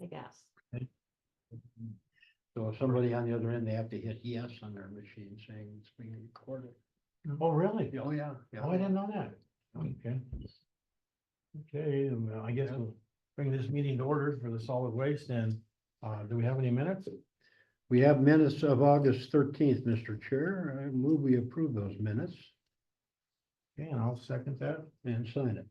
I guess. So if somebody on the other end, they have to hit yes on their machine saying it's being recorded. Oh, really? Oh, yeah. Yeah. Oh, I didn't know that. Okay. Okay, I guess we'll bring this meeting to order for the solid waste and, do we have any minutes? We have minutes of August 13th, Mr. Chair. I move we approve those minutes Okay, and I'll second that. and sign it.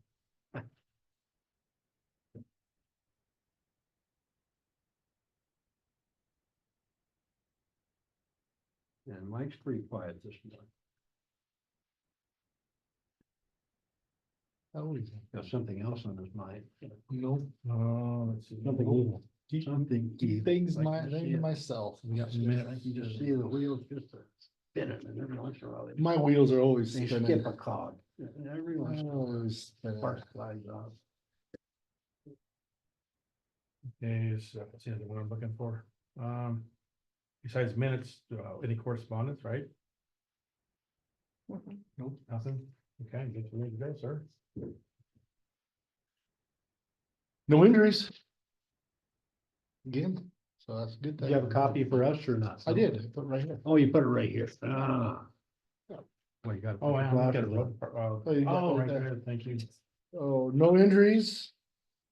And Mike's pretty quiet this morning. Oh, Got something else on his mind. Nope. let's see. Something evil. Keep- Something Keep evil. things I my can thing see to it. myself. We got some I minutes. can just see the wheels just spinning and every once in a while they. My wheels are always They spinning. skip a cog. And every once in a while, Always spinning. spark flies off. Okay, so let's see what I'm looking for. Besides minutes, any correspondence, right? Mhm. Nope, nothing. Okay, get to read today, sir. No injuries. Again, so that's a good. Do you have a thing. copy for us or not? I did, I put it right here. Oh, you put it right here. Ah. Well, you got. Oh, yeah, we got a glasses road, on. Oh, you got oh, it right there. there, thank you. Oh, no injuries,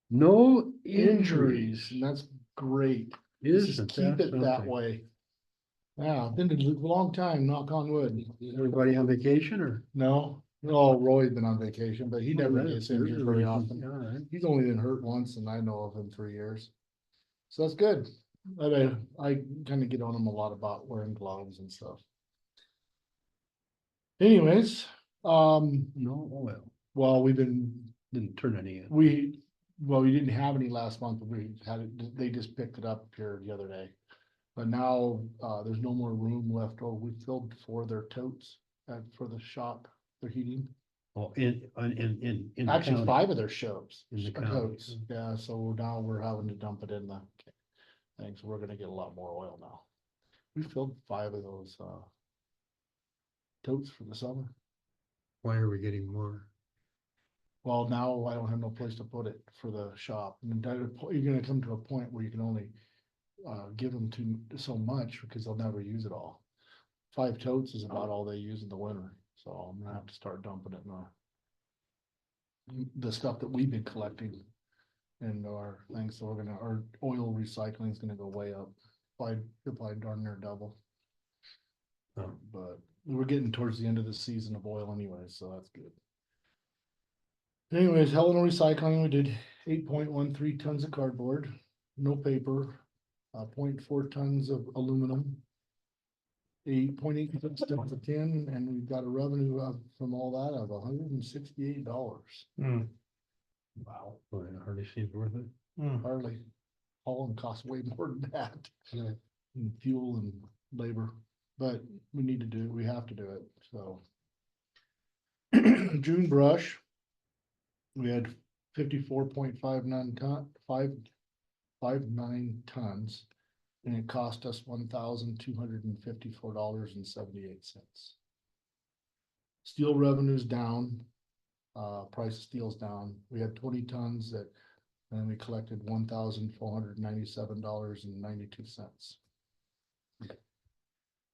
No injuries, and that's great. Just Isn't keep that it that something? way. Yeah, been a long time, knock on wood. Everybody on vacation or? No, no, Roy's been on vacation, but he never Oh, gets there's injured a very reason. often. All right. He's only been hurt once and I know of in 3 years. So that's good. I kind of get on him a lot about wearing gloves and stuff. Anyways, No oil. well, Didn't turn any in. we didn't have any last month, but we had it, they just picked it up here the other day. But now, there's no more room left. Oh, we filled 4 of their totes for the shop, their heating. Oh, in the Actually, county. 5 of their shows. In the county, Totes, yeah, so now we're having to dump it in the thing, so we're gonna get a lot more oil now. We filled 5 of those, totes for the summer. Why are we getting more? Well, now I don't have no place to put it for the shop, and you're gonna come to a point where you can only, give them to so much, because they'll never use it all. 5 totes is about all they use in the winter, so I'm gonna have to start dumping it in the stuff that we've been collecting. And our things, so our oil recycling is gonna go way up, by darn near double. But we're getting towards the end of the season of oil anyway, so that's good. Anyways, Helena Recycling, we did 8.13 tons of cardboard, no paper, 0.4 tons of aluminum. 8.8 tons of tin, and we've got a revenue from all that of $168. Hmm, Wow. Boy, I hardly seems worth it. Hardly. Hauling costs way more than that. Yeah. And fuel and labor, but we need to do, we have to do it, so. June brush. We had 54.59 ton, 559 tons. And it cost us $1,254.78. Steel revenue's down. Price of steel's down. We had 20 tons and we collected $1,497.92.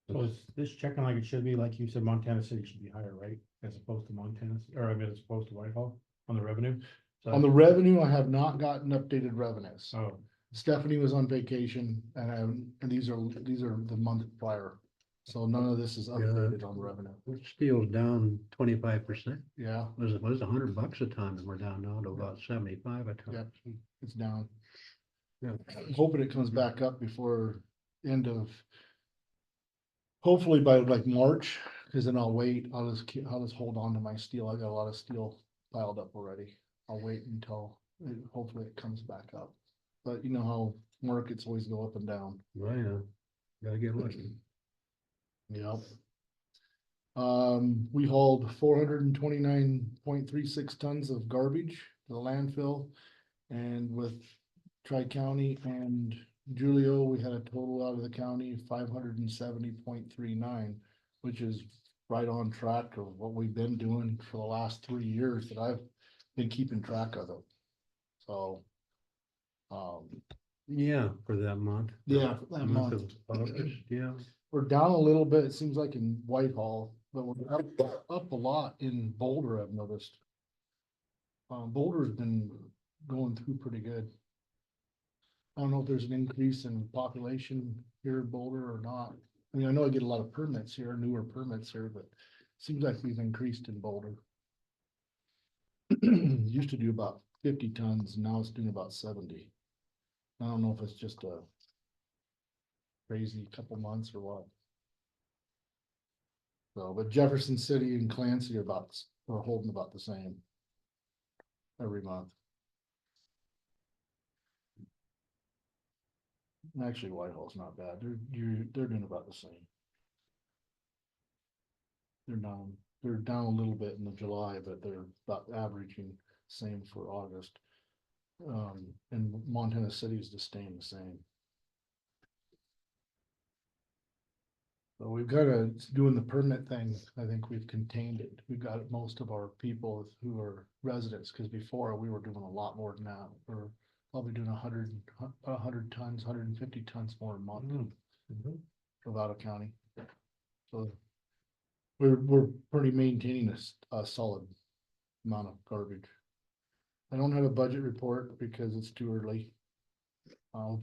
So is this checking like it should be, like you said, Montana City should be higher, right? As opposed to Montana, or I mean, as opposed to Whitehall on the revenue? So- On the revenue, I have not gotten updated revenues. Oh, Stephanie was on vacation and these are the month prior. So none of this is updated on revenue. Steel's down 25%. Yeah, Was it $100 a ton, and we're down now to about 75 a ton. yeah, it's down. Yeah. I'm hoping it comes back up before end of. Hopefully by like March, cause then I'll wait. I'll just hold on to my steel. I got a lot of steel piled up already. I'll wait until hopefully it comes back up. But you know how markets always go up and down. Well, yeah, gotta get lucky. Yep. We hauled 429.36 tons of garbage to the landfill. And with Tri-County and Julio, we had a total out of the county 570.39, which is right on track of what we've been doing for the last 3 years that I've been keeping track of it. So, Yeah, for that month. Yeah, that month. of August, yeah. We're down a little bit, it seems like in Whitehall, but we're up a lot in Boulder, I've noticed. Boulder's been going through pretty good. I don't know if there's an increase in population here in Boulder or not. I mean, I know I get a lot of permits here, newer permits here, but it seems like we've increased in Boulder. Used to do about 50 tons, now it's doing about 70. I don't know if it's just a crazy couple months or what. So, but Jefferson City and Clancy are holding about the same every month. Actually, Whitehall's not bad. They're doing about the same. They're down a little bit in the July, but they're about averaging same for August. And Montana City is just staying the same. So we've got doing the permit thing. I think we've contained it. We've got most of our people who are residents, because before we were doing a lot more than that. We're probably doing 100 tons, 150 tons more a month of out of county. So we're pretty maintaining a solid amount of garbage. I don't have a budget report because it's too early. I'll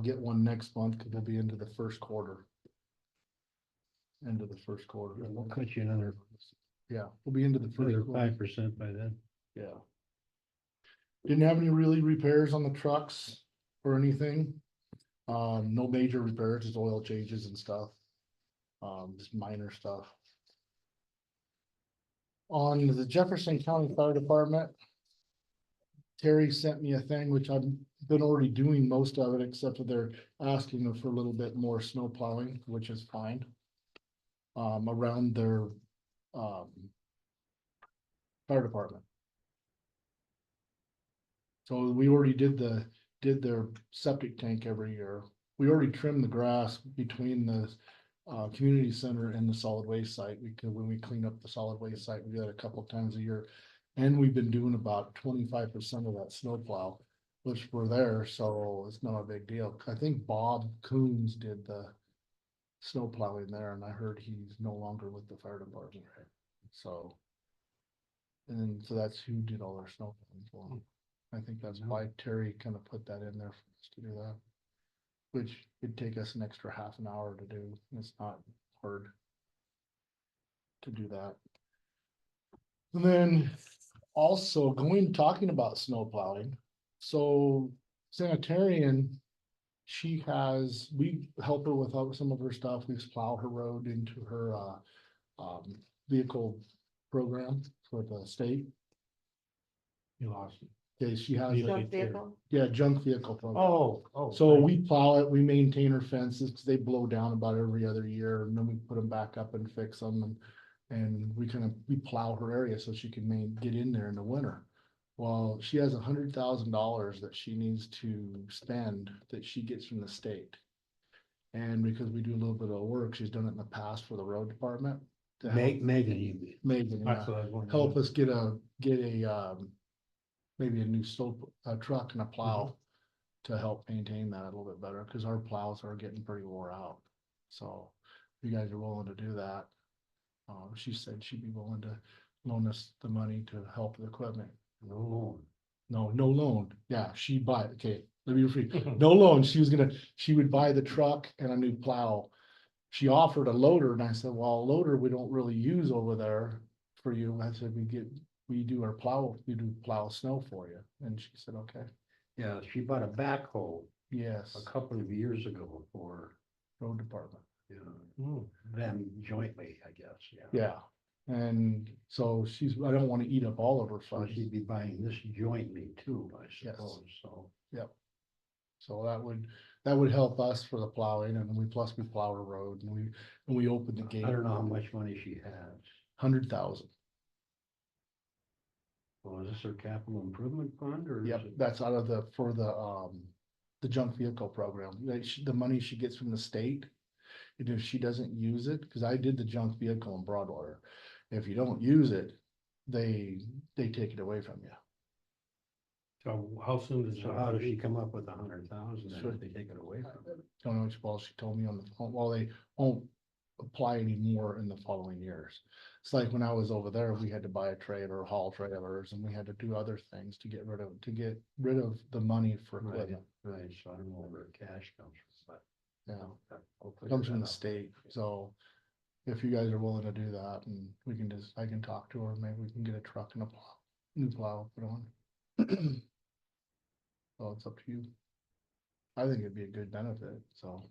get one next month because we'll be into the first quarter. End of the first quarter. We'll cut you another Yeah, we'll be into the first. 5% by then. Yeah. Didn't have any really repairs on the trucks or anything. No major repairs, just oil changes and stuff. Just minor stuff. On the Jefferson County Fire Department, Terry sent me a thing, which I've been already doing most of it, except that they're asking for a little bit more snow plowing, which is fine. Around their, fire department. So we already did their septic tank every year. We already trimmed the grass between the community center and the solid waste site, because when we clean up the solid waste site, we do that a couple of times a year. And we've been doing about 25% of that snow plow, which we're there, so it's not a big deal. I think Bob Coons did the snow plowing there, and I heard he's no longer with the fire department. So. And so that's who did all our snow plowing for them. I think that's why Terry kind of put that in there for us to do that. Which would take us an extra half an hour to do. It's not hard to do that. And then also talking about snow plowing. So sanitarian, we help her with some of her stuff. We plow her road into her vehicle program for the state. You lost it. Okay, she has. Junk vehicle? Yeah, junk vehicle program. Oh. So we plow it, we maintain her fences, because they blow down about every other year, and then we put them back up and fix them, and we plow her area so she can get in there in the winter. Well, she has $100,000 that she needs to spend that she gets from the state. And because we do a little bit of work, she's done it in the past for the road department. to help- Megan, you mean? Megan, That's yeah, what I was wondering. help us get a maybe a new truck and a plow to help maintain that a little bit better, because our plows are getting pretty wore out. So if you guys are willing to do that, she said she'd be willing to loan us the money to help the equipment. No loan. No loan. Yeah, okay, let me rephrase. No loan. She would buy the truck and a new plow. She offered a loader, and I said, well, a loader we don't really use over there for you. I said, we do plow snow for you. And she said, okay. Yeah, she bought a backhoe Yes, a couple of years ago for, road department. you know, them jointly, I guess, yeah. Yeah, and so I don't want to eat up all of her So funds. she'd be buying this jointly too, I Yes. suppose, so. So that would help us for the plowing, and we plow her road, and we open the gate. I don't know how much money she has. 100,000. Well, is this her capital improvement fund or? is Yep, it- that's out of the junk vehicle program. Like, the money she gets from the state. And if she doesn't use it, because I did the junk vehicle in Broadwater, if you don't use it, they take it away from you. So how soon does? So how does she come up with 100,000 Sure. if they take it away from her? Don't know, well, she told me on the phone, well, they won't apply anymore in the following years. It's like when I was over there, we had to buy a trailer, haul trailers, and we had to do other things to get rid of the money for Right, equipment. right, so I don't know where cash comes from, Yeah, but. I'll figure comes from that the out. state, so if you guys are willing to do that, and we can just, I can talk to her, maybe we can get a truck and a plow, new plow put on. So it's up to you. I think it'd be a good benefit, so.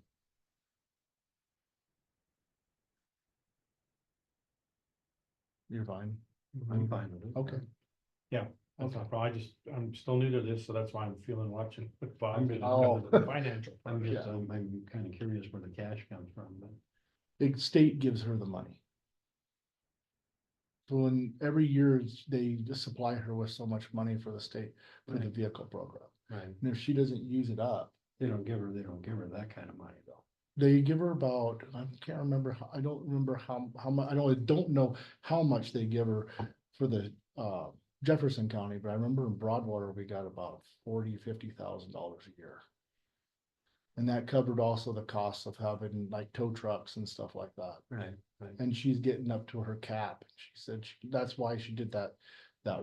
You're fine, I'm fine with it. okay. Yeah, that's not a problem. I'm still new to this, so that's why I'm feeling watching with Bob. I'm- because oh. of the financial. I'm part. just, I'm kind of curious where the cash comes from, but. The state gives her the money. So when every year they just supply her with so much money for the state, for the Right. vehicle program. Right. And if she doesn't use it up, They don't give her that kind of money though. they give her about, I can't remember, I don't remember how much, I don't know how much they give her for the, Jefferson County, but I remember in Broadwater, we got about $50,000 a year. And that covered also the costs of having like tow trucks and stuff like that. Right, right. And she's getting up to her cap. She said that's why she did that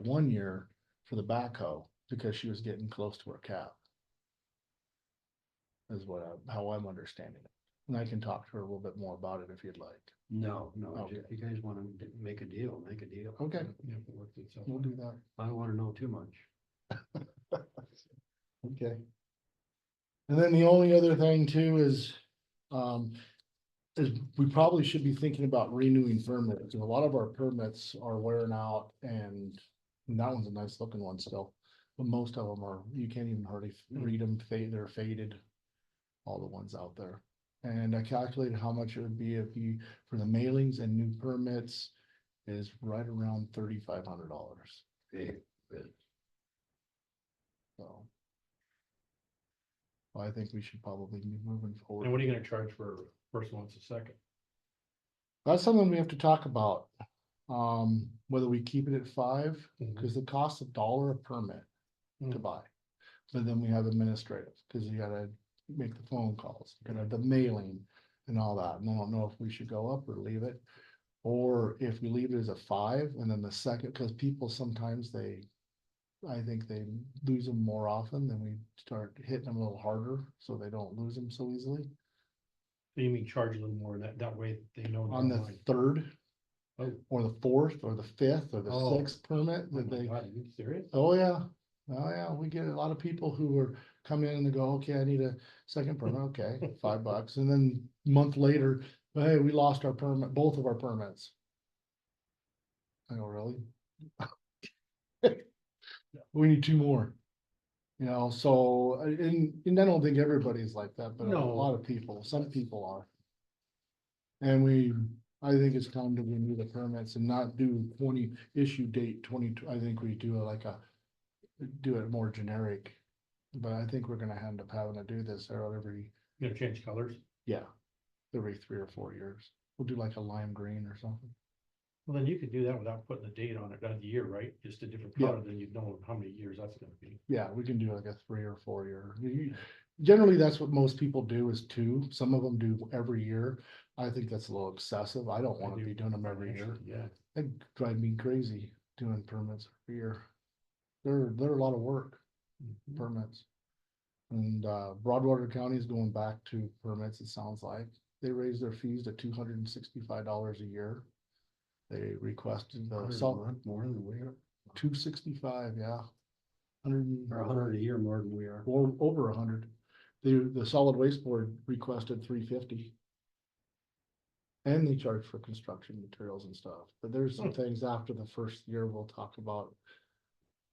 1 year for the backhoe, because she was getting close to her cap. Is how I'm understanding it. And I can talk to her a little bit more about it if you'd like. No, Okay. if you guys want to make a deal, make a deal. Okay, Yeah, if it works itself we'll out. do that. I don't want to know too much. Okay. And then the only other thing too is we probably should be thinking about renewing permits. And a lot of our permits are wearing out, and that one's a nice looking one still. But most of them are, you can't even hardly read them, they're faded. All the ones out there. And I calculated how much it would be if you, for the mailings and new permits is right around $3,500. Okay, good. So. I think we should probably be moving And forward. what are you gonna charge for first one to second? That's something we have to talk about. Whether we keep it at 5, because it costs $1 a permit to Mm. buy. But then we have administrative, because you gotta make the phone calls, you gotta have the mailing and all that. And I don't know if we should go up or leave it. Or if we leave it as a 5 and then the second, because people sometimes I think they lose them more often, than we start hitting them a little harder, so they don't lose them so easily. So you mean charge a little more, that way they know. they're On the online. 3rd. Oh. Or the 4th, or the 5th, or the Oh. 6th permit, Oh that my they, God, are you serious? oh yeah. Oh yeah, we get a lot of people who are come in and they go, okay, I need a second permit, okay, $5. And then a month later, hey, we lost our permit, both of our permits. I go, really? We need 2 more. You know, so, and I don't think everybody's like that, but a No. lot of people, some people are. And I think it's time to renew the permits and not do issue date 20, I think we do do it more generic. But I think we're gonna end up having to do this every, You gonna change colors? yeah, every 3 or 4 years. We'll do like a lime green or something. Well, then you could do that without putting a date on it, the year, right? Just a different Yeah. color, then you'd know how many years that's gonna be. Yeah, we can do like a 3 or 4 year. Generally, that's what most people do is 2. Some of them do every year. I think that's a little excessive. I don't I wanna do be doing them every year. Yeah. That'd drive me crazy doing permits every year. They're a lot of work, Mhm. permits. And Broadwater County is going back to permits, it sounds like. They raised their fees to $265 a year. They requested the 100 a month more than we are, 265, yeah. 100 or 100 a year more than we are. or over 100. The solid waste board requested 350. And they charge for construction materials and stuff, but there's some things after the first year we'll talk about.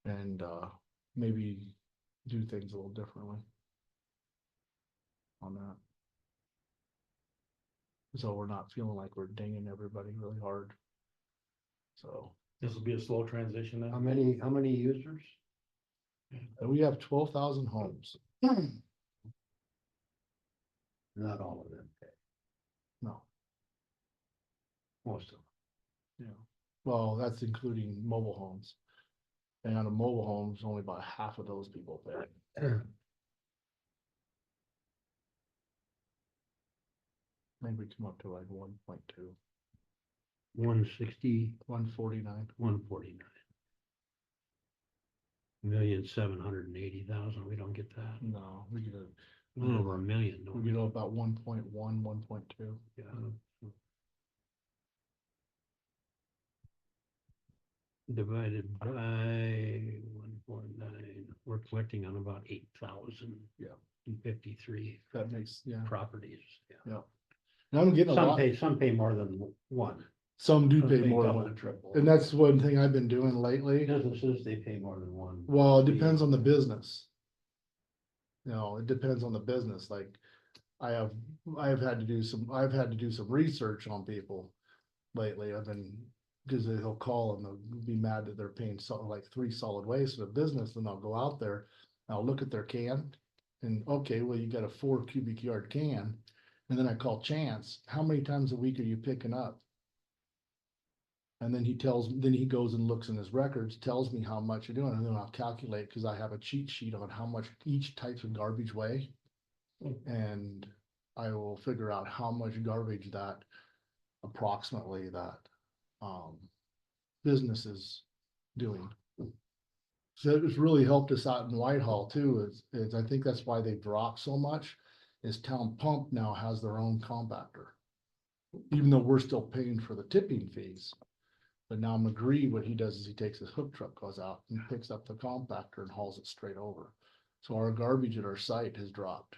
And maybe do things a little differently. On that. So we're not feeling like we're dinging everybody really hard. So This will be a slow transition then? How many users? we have 12,000 homes. Not all of them, okay, No, most of them. yeah. Well, that's including mobile homes. And on a mobile homes, only about half of those people pay. Maybe we come up to like 1.2, 160, 149. 149. 1,780,000, we don't get that, No, we get a little over a million, we don't get about 1.1, 1.2. Yeah. Divided by 149, we're collecting on about 8,000. Yeah. And 53 That makes, yeah. properties, yeah. Yeah. And I'm getting a lot, Some pay more than one. some do Some pay more than double one. and triple. And that's one thing I've been doing lately. Businesses, they pay more than one. Well, it depends on the business. You know, it depends on the business, like, I've had to do some research on people lately, cause they'll call and they'll be mad that they're paying like 3 solid waste of business, and I'll go out there, and I'll look at their can, and okay, well, you got a 4 cubic yard can, and then I call Chance, how many times a week are you picking up? And then he goes and looks in his records, tells me how much you're doing, and then I'll calculate, cause I have a cheat sheet on how much each types of garbage weigh. And I will figure out how much garbage that approximately that business is doing. So it's really helped us out in Whitehall too, is I think that's why they dropped so much, is Town Pump now has their own compactor. Even though we're still paying for the tipping fees. But now McGree, what he does is he takes his hook truck, goes out and picks up the compactor and hauls it straight over. So our garbage at our site has dropped.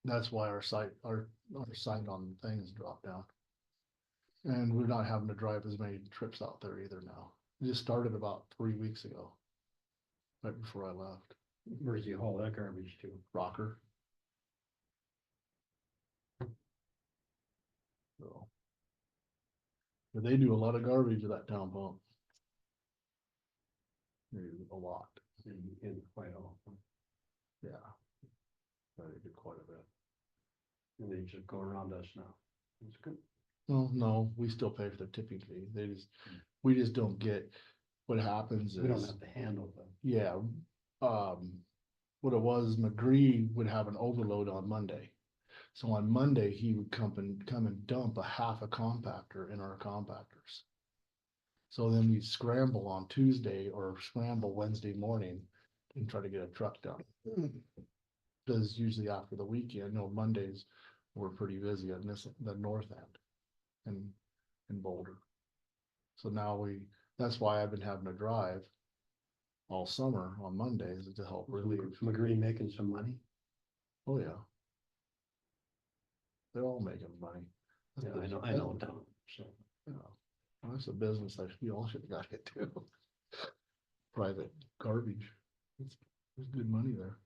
That's why our site on things dropped down. And we're not having to drive as many trips out there either now. It just started about 3 weeks ago. Right before I left. Where's you haul that garbage to? Rocker. So. But they do a lot of garbage at that Town Pump. They do a lot. In Whitehall, Yeah. But they do quite a bit. and they just go around us now. It's good. Well, no, we still pay for their tipping fee. We just don't get, what happens We don't is, have to handle them. yeah, what it was, McGree would have an overload on Monday. So on Monday, he would come and dump a half a compactor in our compactors. So then we'd scramble on Tuesday or scramble Wednesday morning and try to get a truck done. Cause usually after the weekend, Mondays, we're pretty busy on the north end in Boulder. So now that's why I've been having to drive all summer on Mondays to help relieve. McGree making some money. Oh, yeah. They're all making money. Yeah, I know Tom, so. Yeah. Well, that's a business we all should have got into. Private garbage. There's good money there.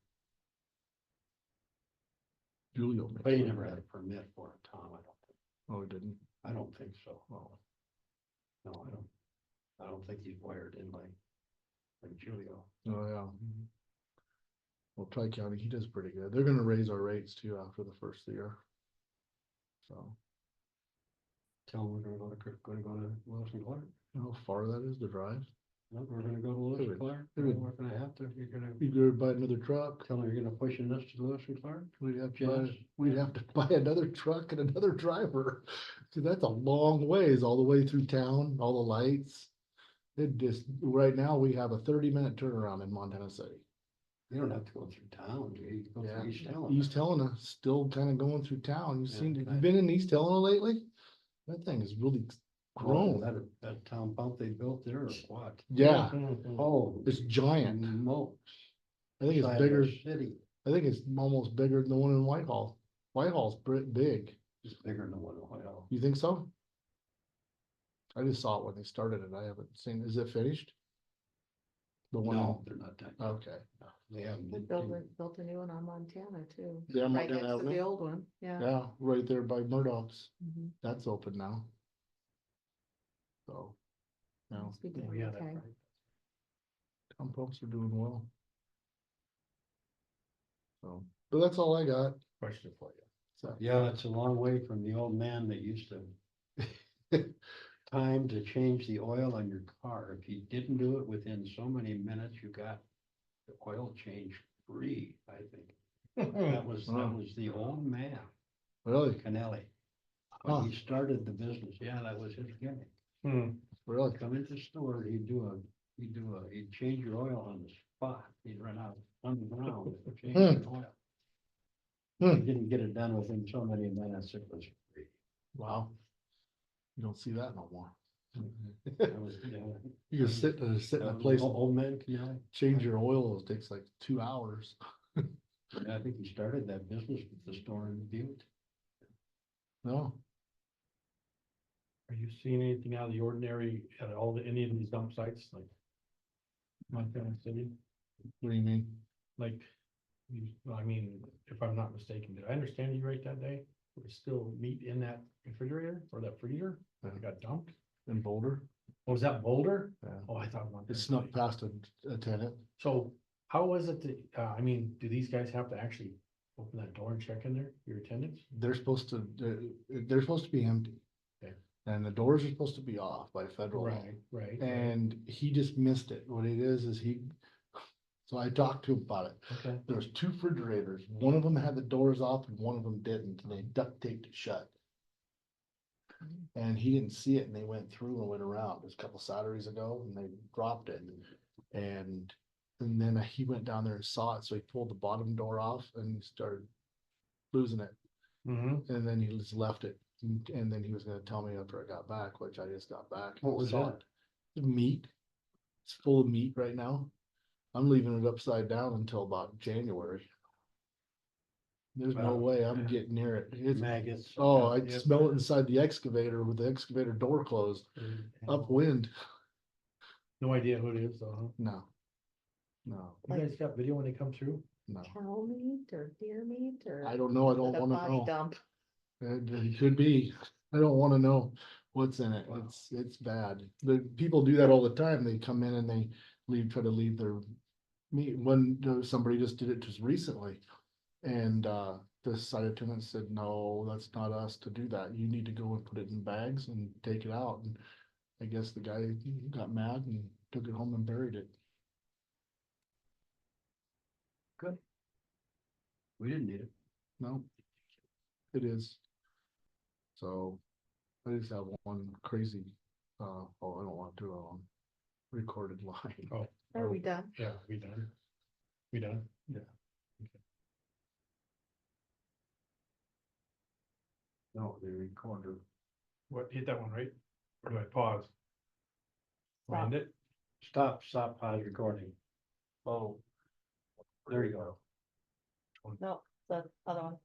Julio makes But he money never had there. a permit for it, Tom, I don't think. Oh, he didn't? I don't think so. Oh, No, I don't think he's wired in like Julio. oh, yeah. Well, Tri-County, he does pretty good. They're gonna raise our rates too after the first year. So, Tell him we're gonna go to Lewis and Clark. you know how far that is to drive? No, we're gonna go to Lewis and Clark. It would- We're gonna have to, you're gonna You go buy another truck, tell him you're gonna push us to Lewis and Clark. we'd have to Yes. buy another truck and another driver. Cause that's a long ways all the way through town, all the lights. Right now, we have a 30-minute turnaround in Montana City. You don't have to go through town, do you? You go Yeah. through East Helena. East Helena, still kind of going through town. Yeah, Have you I- been in East Helena lately? That thing is really grown. That town pump they built there or what? Yeah, Oh, it's giant. smokes. I think it's Size of a bigger. City. I think it's almost bigger than the one in Whitehall. Whitehall's big. It's bigger than the one in Whitehall. You think so? I just saw it when they started it. I haven't seen, is it finished? The one, No, they're not done. okay. They haven't We been. built a new one on Montana too. They're Right Montana next to Avenue? the old one, yeah. Yeah, right there by Murdoch's. Mhm. That's open now. So. Now, Must be Oh, doing yeah, okay. that's right. town pumps are doing well. So, but that's all I got. Question for you. So, Yeah, it's a long way from the old man that used to time to change the oil on your car. If you didn't do it within so many minutes, you got the oil change free, I think. That was the old man, Really? Kennelly. Huh. When he started the business, yeah, that was his gimmick. Hmm. Really? Come into the store, he'd change your oil on the spot. He'd run out on the ground, and change your oil. Hmm. He didn't get it done within so many minutes, it was free. Wow. You don't see that no more. That was, yeah, You can sit in that a was place, Old man, change your oil, it takes like 2 hours. I think he started that business with the store in Butte. No, Are you seeing anything out of the ordinary at any of these dump sites, like Montana City? what do you mean? Like, I mean, if I'm not mistaken, did I understand you right that day? There's still meat in that refrigerator or that freezer that got dumped? In Boulder? Oh, was that Boulder? Yeah. Oh, I thought. Montana It snuck City. past a tenant. So how was it that, I mean, do these guys have to actually open that door and check in there, your attendants? They're supposed to be empty. Okay. And the doors are supposed to be off by federal law. Right. And he just missed it. What it is so I talked to him about it. Okay. There was 2 refrigerators. One of them had the doors off and one of them didn't, and they duct taped it shut. And he didn't see it, and they went through and went around. It was a couple Saturdays ago, and they dropped it. And then he went down there and saw it, so he pulled the bottom door off and he started losing it. Mm-hmm. And then he just left it, and then he was gonna tell me after I got back, which I just got back. What was Saw it? The meat. It's full of meat right now. I'm leaving it upside down until about January. There's no Wow. way I'm getting near it. It's, Maggots. oh, I Yep. smell it inside the excavator with the excavator door closed, upwind. No idea who it is, though, huh? No. No, You guys got video when they come through? no. Cow meat or deer meat or? I don't know. I don't the wanna body know. dump? It could be. I don't wanna know what's in it. Wow. It's bad. The people do that all the time. They come in and they try to leave their meat. Somebody just did it just recently. And the site attendant said, no, that's not us to do that. You need to go and put it in bags and take it out. And I guess the guy got mad and took it home and buried it. Good. We didn't need it. No, it is. So I just have one crazy, I don't want to, recorded line. Oh. Are we done? Yeah, we done. We done? No, the recorder. What, hit that one, right? Or do I pause? Find it? Stop, pause recording. Oh, there you go. No, the other one.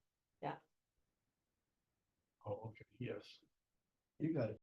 Oh, okay, yes. You got it.